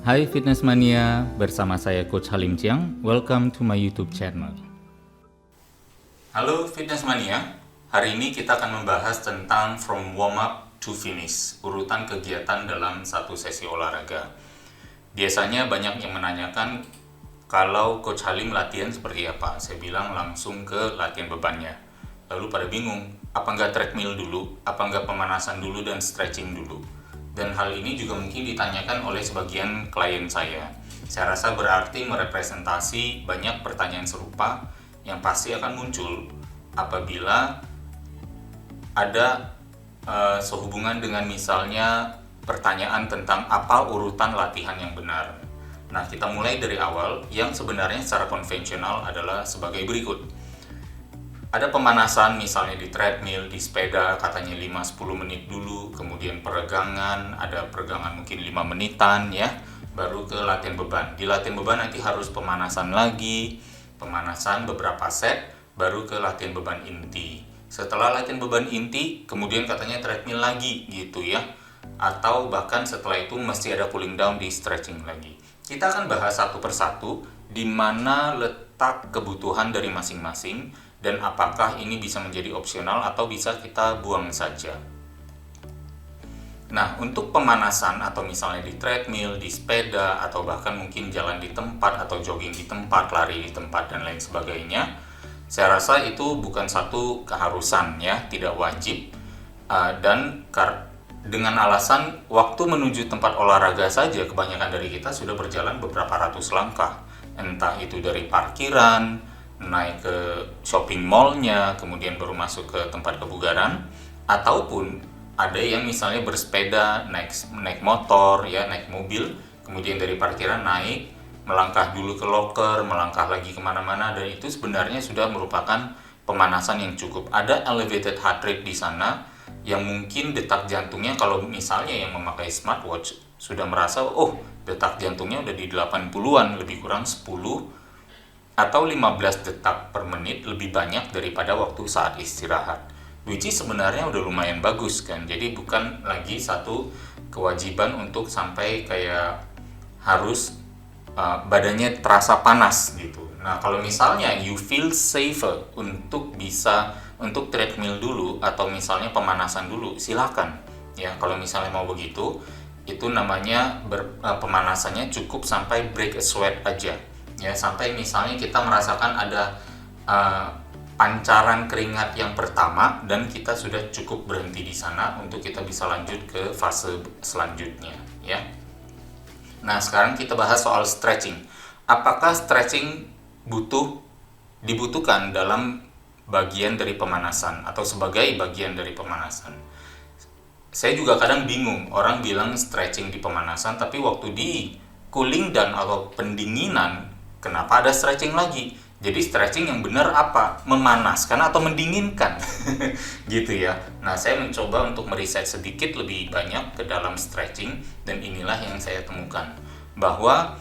Hai Fitness Mania, bersama saya Coach Halim Chiang. Welcome to my YouTube channel. Halo Fitness Mania, hari ini kita akan membahas tentang from warm up to finish, urutan kegiatan dalam satu sesi olahraga. Biasanya banyak yang menanyakan kalau Coach Halim latihan seperti apa. Saya bilang langsung ke latihan bebannya. Lalu pada bingung, apa nggak treadmill dulu, apa nggak pemanasan dulu dan stretching dulu. Dan hal ini juga mungkin ditanyakan oleh sebagian klien saya. Saya rasa berarti merepresentasi banyak pertanyaan serupa yang pasti akan muncul apabila ada sehubungan dengan misalnya pertanyaan tentang apa urutan latihan yang benar. Nah, kita mulai dari awal yang sebenarnya secara konvensional adalah sebagai berikut. Ada pemanasan misalnya di treadmill, di sepeda katanya 5-10 menit dulu, kemudian peregangan, ada peregangan mungkin 5 menitan ya, baru ke latihan beban. Di latihan beban nanti harus pemanasan lagi, pemanasan beberapa set, baru ke latihan beban inti. Setelah latihan beban inti, kemudian katanya treadmill lagi gitu ya, atau bahkan setelah itu mesti ada cooling down di stretching lagi. Kita akan bahas satu persatu di mana letak kebutuhan dari masing-masing dan apakah ini bisa menjadi opsional atau bisa kita buang saja. Nah, untuk pemanasan atau misalnya di treadmill, di sepeda, atau bahkan mungkin jalan di tempat atau jogging di tempat, lari di tempat, dan lain sebagainya, saya rasa itu bukan satu keharusan ya, tidak wajib. Dan dengan alasan waktu menuju tempat olahraga saja kebanyakan dari kita sudah berjalan beberapa ratus langkah. Entah itu dari parkiran, naik ke shopping mallnya, kemudian baru masuk ke tempat kebugaran, ataupun ada yang misalnya bersepeda, naik motor, ya naik mobil, kemudian dari parkiran naik, melangkah dulu ke loker, melangkah lagi kemana-mana, dan itu sebenarnya sudah merupakan pemanasan yang cukup. Ada elevated heart rate di sana, yang mungkin detak jantungnya kalau misalnya yang memakai smartwatch sudah merasa, oh detak jantungnya udah di 80-an, lebih kurang 10 atau 15 detak per menit lebih banyak daripada waktu saat istirahat. Which is sebenarnya udah lumayan bagus kan. Jadi bukan lagi satu kewajiban untuk sampai kayak harus badannya terasa panas gitu. Nah, kalau misalnya you feel safer untuk treadmill dulu atau misalnya pemanasan dulu, silakan. Ya, kalau misalnya mau begitu, itu namanya pemanasannya cukup sampai break a sweat aja. Ya, sampai misalnya kita merasakan ada pancaran keringat yang pertama dan kita sudah cukup berhenti di sana untuk kita bisa lanjut ke fase selanjutnya ya. Nah, sekarang kita bahas soal stretching. Apakah stretching dibutuhkan dalam bagian dari pemanasan atau sebagai bagian dari pemanasan? Saya juga kadang bingung, orang bilang stretching di pemanasan tapi waktu di cooling down atau pendinginan kenapa ada stretching lagi? Jadi stretching yang benar apa? Memanaskan atau mendinginkan? Gitu ya. Nah, saya mencoba untuk meriset sedikit lebih banyak ke dalam stretching dan inilah yang saya temukan. Bahwa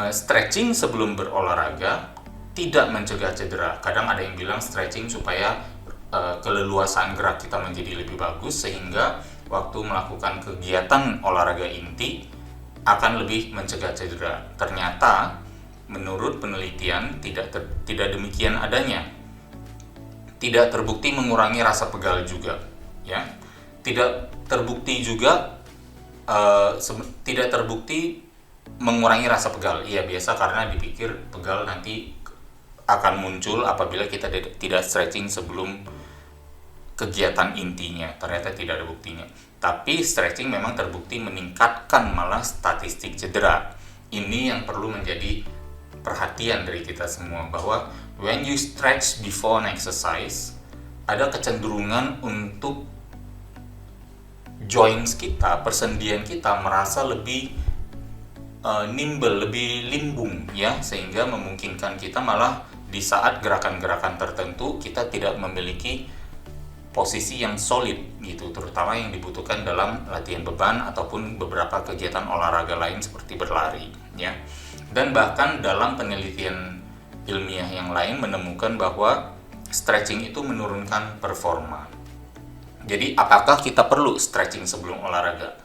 stretching sebelum berolahraga tidak mencegah cedera. Kadang ada yang bilang stretching supaya keleluasaan gerak kita menjadi lebih bagus sehingga waktu melakukan kegiatan olahraga inti akan lebih mencegah cedera. Ternyata menurut penelitian tidak demikian adanya. Tidak terbukti mengurangi rasa pegal juga, ya. Tidak terbukti juga tidak terbukti mengurangi rasa pegal. Iya, biasa karena dipikir pegal nanti akan muncul apabila kita tidak stretching sebelum kegiatan intinya. Ternyata tidak ada buktinya. Tapi stretching memang terbukti meningkatkan malah statistik cedera. Ini yang perlu menjadi perhatian dari kita semua, bahwa when you stretch before an exercise, ada kecenderungan untuk joints kita, persendian kita merasa lebih nimble, lebih limbung ya, sehingga memungkinkan kita malah di saat gerakan-gerakan tertentu kita tidak memiliki posisi yang solid gitu, terutama yang dibutuhkan dalam latihan beban ataupun beberapa kegiatan olahraga lain seperti berlari ya. Dan bahkan dalam penelitian ilmiah yang lain menemukan bahwa stretching itu menurunkan performa. Jadi apakah kita perlu stretching sebelum olahraga?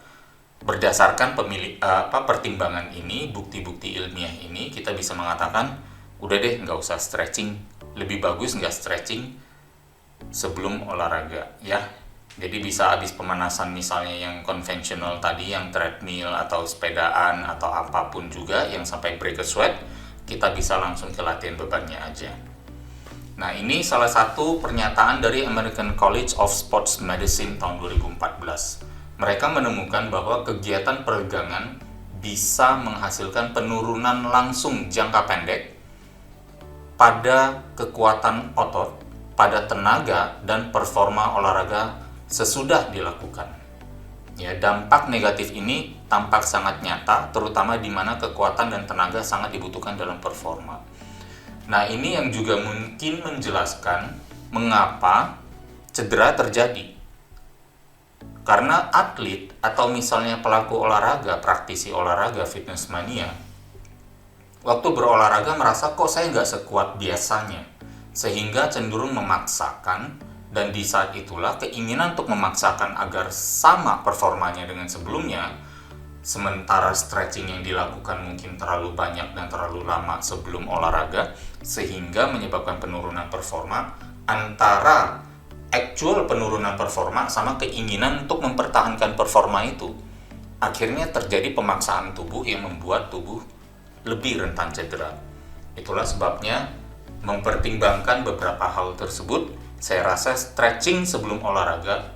Berdasarkan pertimbangan ini, bukti-bukti ilmiah ini, kita bisa mengatakan, udah deh nggak usah stretching, lebih bagus nggak stretching sebelum olahraga ya. Jadi bisa habis pemanasan misalnya yang konvensional tadi, yang treadmill atau sepedaan atau apapun juga yang sampai break a sweat, kita bisa langsung ke latihan bebannya aja. Nah, ini salah satu pernyataan dari American College of Sports Medicine tahun 2014. Mereka menemukan bahwa kegiatan peregangan bisa menghasilkan penurunan langsung jangka pendek pada kekuatan otot, pada tenaga dan performa olahraga sesudah dilakukan. Ya, dampak negatif ini tampak sangat nyata, terutama di mana kekuatan dan tenaga sangat dibutuhkan dalam performa. Nah, ini yang juga mungkin menjelaskan mengapa cedera terjadi. Karena atlet atau misalnya pelaku olahraga, praktisi olahraga, fitness mania, waktu berolahraga merasa kok saya nggak sekuat biasanya, sehingga cenderung memaksakan, dan di saat itulah keinginan untuk memaksakan agar sama performanya dengan sebelumnya, sementara stretching yang dilakukan mungkin terlalu banyak dan terlalu lama sebelum olahraga, sehingga menyebabkan penurunan performa antara actual penurunan performa sama keinginan untuk mempertahankan performa itu. Akhirnya terjadi pemaksaan tubuh yang membuat tubuh lebih rentan cedera. Itulah sebabnya mempertimbangkan beberapa hal tersebut, saya rasa stretching sebelum olahraga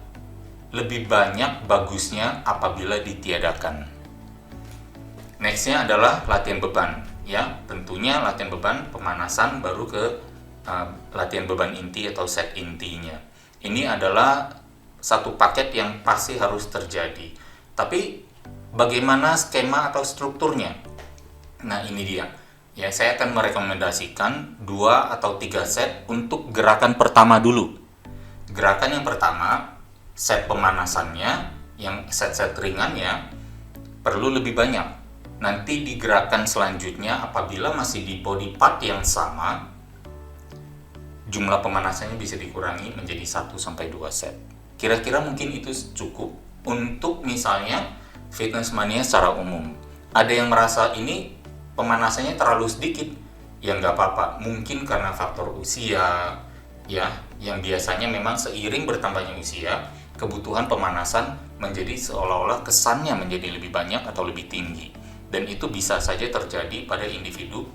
lebih banyak bagusnya apabila ditiadakan. Nextnya adalah latihan beban. Ya, tentunya latihan beban pemanasan baru ke latihan beban inti atau set intinya. Ini adalah satu paket yang pasti harus terjadi. Tapi bagaimana skema atau strukturnya? Nah, ini dia. Ya, saya akan merekomendasikan 2 atau 3 set untuk gerakan pertama dulu. Gerakan yang pertama, set pemanasannya, yang set-set ringannya perlu lebih banyak. Nanti di gerakan selanjutnya apabila masih di body part yang sama, jumlah pemanasannya bisa dikurangi menjadi 1-2 set. Kira-kira mungkin itu cukup untuk misalnya fitness mania secara umum. Ada yang merasa ini pemanasannya terlalu sedikit, ya nggak apa-apa. Mungkin karena faktor usia, ya, yang biasanya memang seiring bertambahnya usia, kebutuhan pemanasan menjadi seolah-olah kesannya menjadi lebih banyak atau lebih tinggi. Dan itu bisa saja terjadi pada individu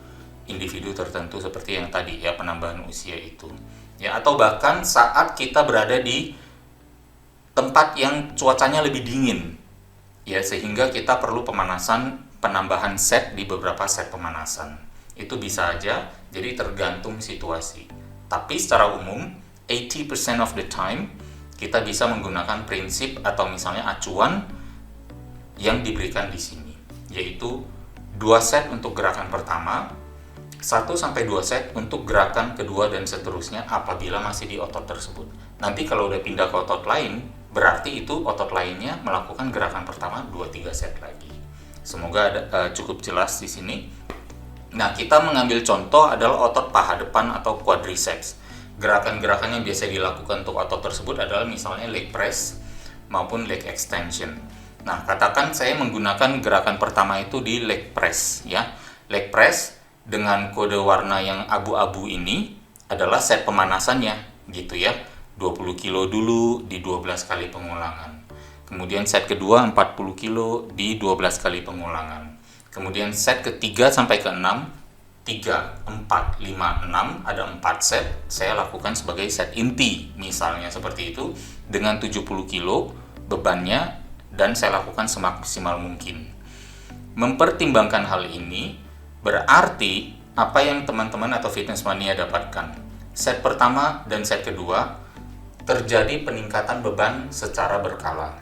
tertentu seperti yang tadi ya, penambahan usia itu ya, atau bahkan saat kita berada di tempat yang cuacanya lebih dingin ya, sehingga kita perlu penambahan set di beberapa set pemanasan. Itu bisa aja, jadi tergantung situasi. Tapi secara umum 80% of the time kita bisa menggunakan prinsip atau misalnya acuan yang diberikan di sini, yaitu 2 set untuk gerakan pertama, 1-2 set untuk gerakan kedua dan seterusnya apabila masih di otot tersebut. Nanti kalau udah pindah ke otot lain, berarti itu otot lainnya melakukan gerakan pertama 2-3 set lagi. Semoga cukup jelas di sini. Nah, kita mengambil contoh adalah otot paha depan atau quadriceps. Gerakan-gerakan yang biasa dilakukan untuk otot tersebut adalah misalnya leg press maupun leg extension. Nah, katakan saya menggunakan gerakan pertama itu di leg press ya. Leg press dengan kode warna yang abu-abu ini adalah set pemanasannya gitu ya. 20 kilo dulu di 12 kali pengulangan. Kemudian set kedua 40 kilo di 12 kali pengulangan. Kemudian set ketiga sampai ke 6, 3, 4, 5, 6, ada 4 set. Saya lakukan sebagai set inti, misalnya seperti itu, dengan 70 kilo bebannya, dan saya lakukan semaksimal mungkin. Mempertimbangkan hal ini, berarti apa yang teman-teman atau fitness mania dapatkan? Set pertama dan set kedua terjadi peningkatan beban secara berkala.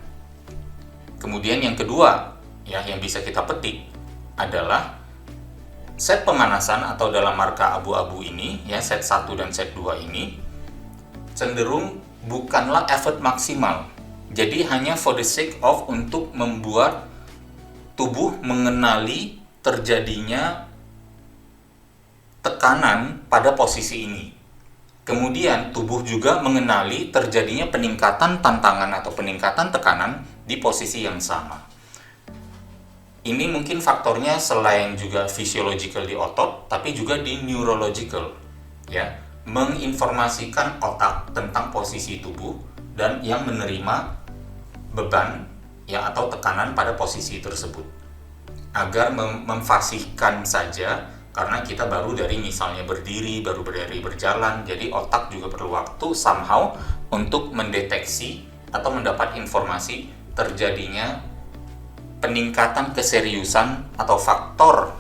Kemudian yang kedua, ya, yang bisa kita petik adalah set pemanasan atau dalam marka abu-abu ini, ya, set 1 dan set 2 ini cenderung bukanlah effort maksimal. Jadi hanya for the sake of untuk membuat tubuh mengenali terjadinya tekanan pada posisi ini. Kemudian tubuh juga mengenali terjadinya peningkatan tantangan atau peningkatan tekanan di posisi yang sama. Ini mungkin faktornya selain juga physiological di otot, tapi juga di neurological, ya, menginformasikan otak tentang posisi tubuh dan yang menerima beban ya atau tekanan pada posisi tersebut, agar memfasihkan saja, karena kita baru dari misalnya berdiri, baru dari berjalan, jadi otak juga perlu waktu somehow untuk mendeteksi atau mendapat informasi terjadinya peningkatan keseriusan atau faktor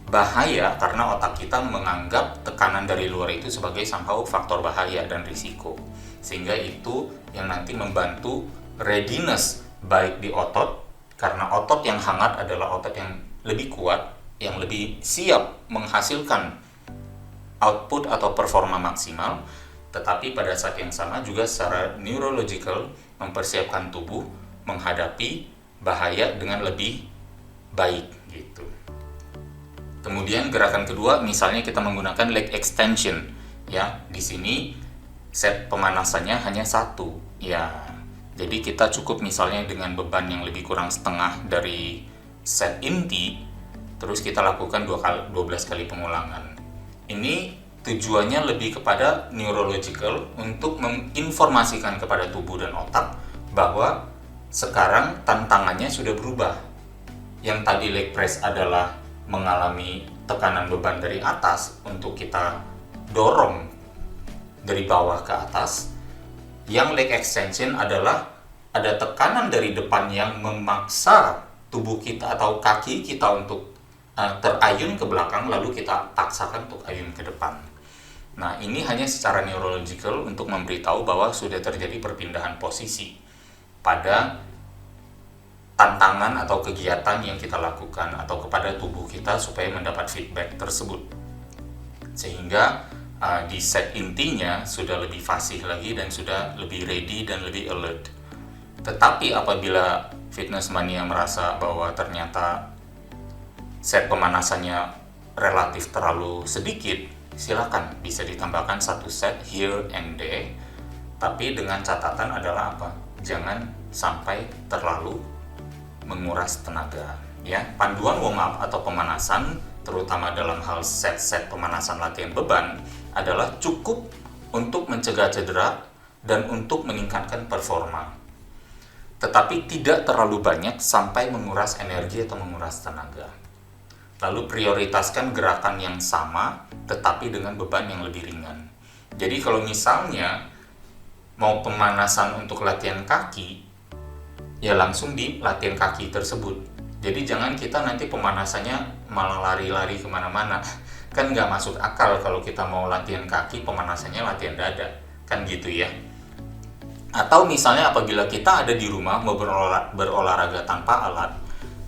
bahaya, karena otak kita menganggap tekanan dari luar itu sebagai somehow faktor bahaya dan risiko, sehingga itu yang nanti membantu readiness baik di otot, karena otot yang hangat adalah otot yang lebih kuat, yang lebih siap menghasilkan output atau performa maksimal, tetapi pada saat yang sama juga secara neurological mempersiapkan tubuh menghadapi bahaya dengan lebih baik gitu. Kemudian gerakan kedua, misalnya kita menggunakan leg extension, ya. Di sini set pemanasannya hanya satu, ya. Jadi kita cukup misalnya dengan beban yang lebih kurang setengah dari set inti, terus kita lakukan 12 kali pengulangan. Ini tujuannya lebih kepada neurological, untuk menginformasikan kepada tubuh dan otak bahwa sekarang tantangannya sudah berubah. Yang tadi leg press adalah mengalami tekanan beban dari atas untuk kita dorong dari bawah ke atas. Yang leg extension adalah ada tekanan dari depan yang memaksa tubuh kita atau kaki kita untuk terayun ke belakang, lalu kita paksakan untuk ayun ke depan. Nah, ini hanya secara neurological untuk memberitahu bahwa sudah terjadi perpindahan posisi pada tantangan atau kegiatan yang kita lakukan atau kepada tubuh kita supaya mendapat feedback tersebut, sehingga di set intinya sudah lebih fasih lagi dan sudah lebih ready dan lebih alert. Tetapi apabila fitness mania merasa bahwa ternyata set pemanasannya relatif terlalu sedikit, silakan bisa ditambahkan satu set here and there, tapi dengan catatan adalah apa? Jangan sampai terlalu menguras tenaga, ya. Panduan warm up atau pemanasan, terutama dalam hal set-set pemanasan latihan beban, adalah cukup untuk mencegah cedera dan untuk meningkatkan performa, tetapi tidak terlalu banyak sampai menguras energi atau menguras tenaga. Lalu prioritaskan gerakan yang sama tetapi dengan beban yang lebih ringan. Jadi kalau misalnya mau pemanasan untuk latihan kaki, ya langsung di latihan kaki tersebut. Jadi jangan kita nanti pemanasannya malah lari-lari kemana-mana. Kan nggak masuk akal kalau kita mau latihan kaki, pemanasannya latihan dada. Kan gitu ya. Atau misalnya apabila kita ada di rumah mau berolahraga tanpa alat,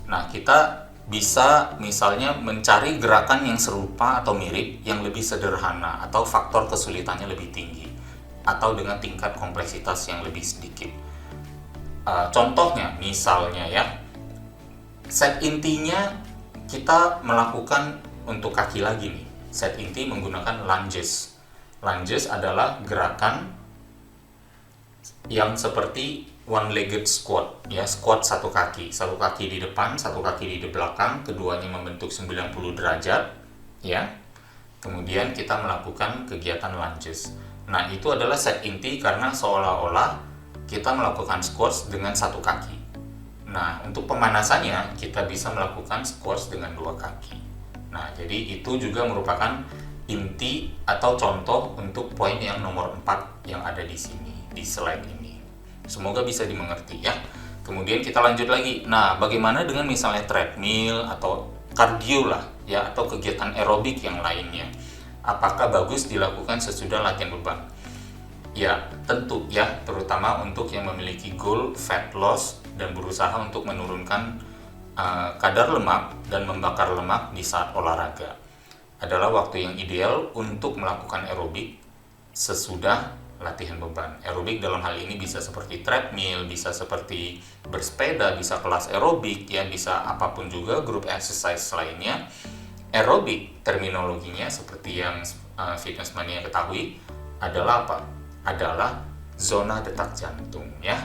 nah kita bisa misalnya mencari gerakan yang serupa atau mirip, yang lebih sederhana atau faktor kesulitannya lebih tinggi, atau dengan tingkat kompleksitas yang lebih sedikit. Contohnya misalnya ya, set intinya kita melakukan untuk kaki lagi nih. Set inti menggunakan lunges. Lunges adalah gerakan yang seperti one-legged squat, ya, squat satu kaki di depan, satu kaki di belakang, keduanya membentuk 90 derajat, ya. Kemudian kita melakukan kegiatan lunges. Nah, itu adalah set inti karena seolah-olah kita melakukan squats dengan satu kaki. Nah, untuk pemanasannya kita bisa melakukan squats dengan dua kaki. Nah, jadi itu juga merupakan inti atau contoh untuk poin yang nomor 4 yang ada di sini, di slide ini. Semoga bisa dimengerti ya. Kemudian kita lanjut lagi. Nah, bagaimana dengan misalnya treadmill atau cardio lah ya, atau kegiatan aerobik yang lainnya? Apakah bagus dilakukan sesudah latihan beban? Ya, tentu ya, terutama untuk yang memiliki goal fat loss dan berusaha untuk menurunkan kadar lemak dan membakar lemak di saat olahraga. Adalah waktu yang ideal untuk melakukan aerobik sesudah latihan beban. Aerobik dalam hal ini bisa seperti treadmill, bisa seperti bersepeda, bisa kelas aerobik, ya, bisa apapun juga grup exercise lainnya. Aerobik terminologinya seperti yang fitness mania ketahui adalah apa? Adalah zona detak jantung, ya.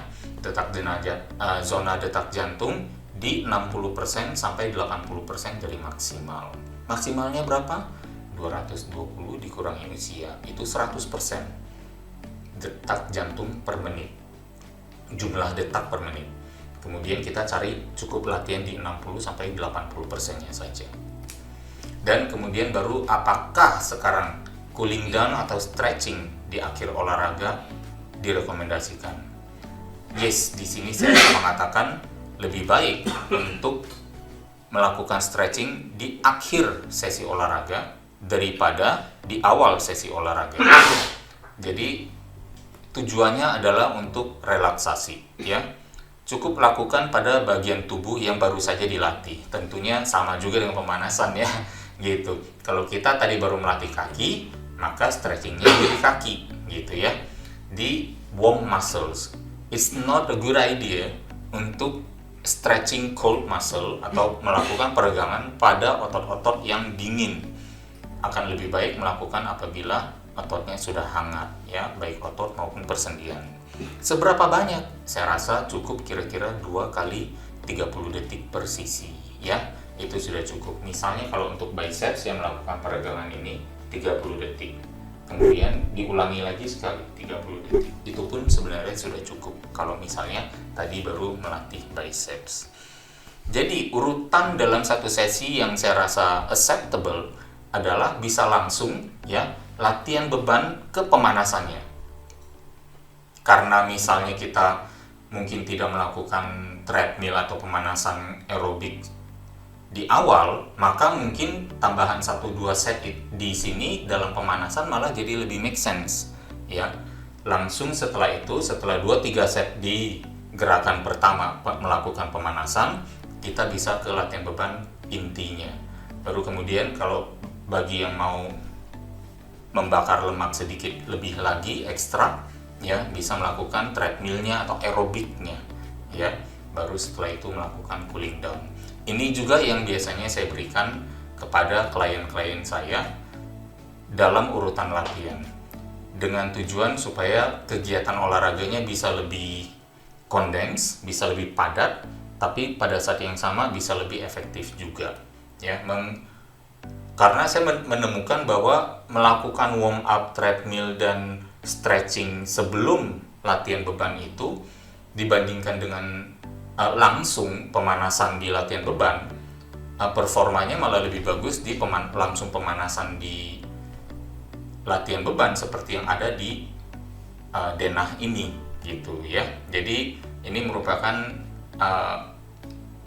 Zona detak jantung di 60% sampai 80% dari maksimal. Maksimalnya berapa? 220 dikurangi usia, itu 100% detak jantung per menit, jumlah detak per menit. Kemudian kita cari cukup latihan di 60 sampai 80%-nya saja. Dan kemudian baru apakah sekarang cooling down atau stretching di akhir olahraga direkomendasikan. Yes, di sini saya mengatakan lebih baik untuk melakukan stretching di akhir sesi olahraga daripada di awal sesi olahraga. Jadi tujuannya adalah untuk relaksasi, ya. Cukup lakukan pada bagian tubuh yang baru saja dilatih. Tentunya sama juga dengan pemanasan, ya, gitu. Kalau kita tadi baru melatih kaki, maka stretchingnya di kaki, gitu ya. Di warm muscles. It's not a good idea untuk stretching cold muscle atau melakukan peregangan pada otot-otot yang dingin. Akan lebih baik melakukan apabila ototnya sudah hangat, ya, baik otot maupun persendian. Seberapa banyak? Saya rasa cukup kira-kira 2 kali 30 detik per sisi, ya. Itu sudah cukup. Misalnya kalau untuk biceps yang melakukan peregangan ini 30 detik. Kemudian diulangi lagi sekali 30 detik. Itu pun sebenarnya sudah cukup kalau misalnya tadi baru melatih biceps. Jadi urutan dalam satu sesi yang saya rasa acceptable adalah bisa langsung, ya, latihan beban ke pemanasannya. Karena misalnya kita mungkin tidak melakukan treadmill atau pemanasan aerobik di awal, maka mungkin tambahan 1-2 set di sini dalam pemanasan malah jadi lebih make sense, ya. Langsung setelah itu, setelah 2-3 set di gerakan pertama melakukan pemanasan, kita bisa ke latihan beban intinya. Baru kemudian kalau bagi yang mau membakar lemak sedikit lebih lagi ekstra, ya, bisa melakukan treadmillnya atau aerobiknya, ya. Baru setelah itu melakukan cooling down. Ini juga yang biasanya saya berikan kepada klien-klien saya dalam urutan latihan, dengan tujuan supaya kegiatan olahraganya bisa lebih kondens, bisa lebih padat, tapi pada saat yang sama bisa lebih efektif juga, ya. Karena saya menemukan bahwa melakukan warm up treadmill dan stretching sebelum latihan beban itu dibandingkan dengan langsung pemanasan di latihan beban, performanya malah lebih bagus di langsung pemanasan di latihan beban seperti yang ada di denah ini, gitu ya. Jadi ini merupakan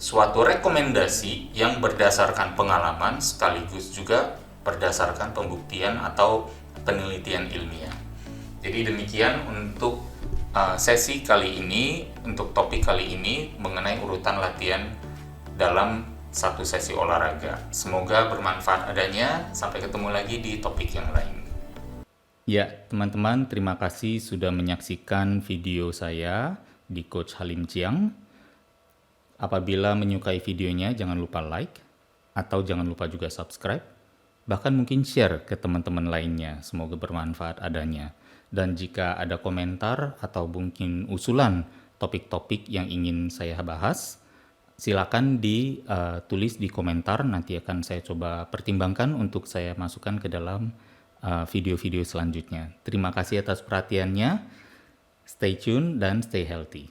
suatu rekomendasi yang berdasarkan pengalaman sekaligus juga berdasarkan pembuktian atau penelitian ilmiah. Jadi demikian untuk sesi kali ini, untuk topik kali ini mengenai urutan latihan dalam satu sesi olahraga. Semoga bermanfaat adanya. Sampai ketemu lagi di topik yang lain. Ya, teman-teman, terima kasih sudah menyaksikan video saya di Coach Halim Chiang. Apabila menyukai videonya, jangan lupa like, atau jangan lupa juga subscribe, bahkan mungkin share ke teman-teman lainnya. Semoga bermanfaat adanya. Dan jika ada komentar atau mungkin usulan topik-topik yang ingin saya bahas, silakan ditulis di komentar. Nanti akan saya coba pertimbangkan untuk saya masukkan ke dalam video-video selanjutnya. Terima kasih atas perhatiannya. Stay tune dan stay healthy.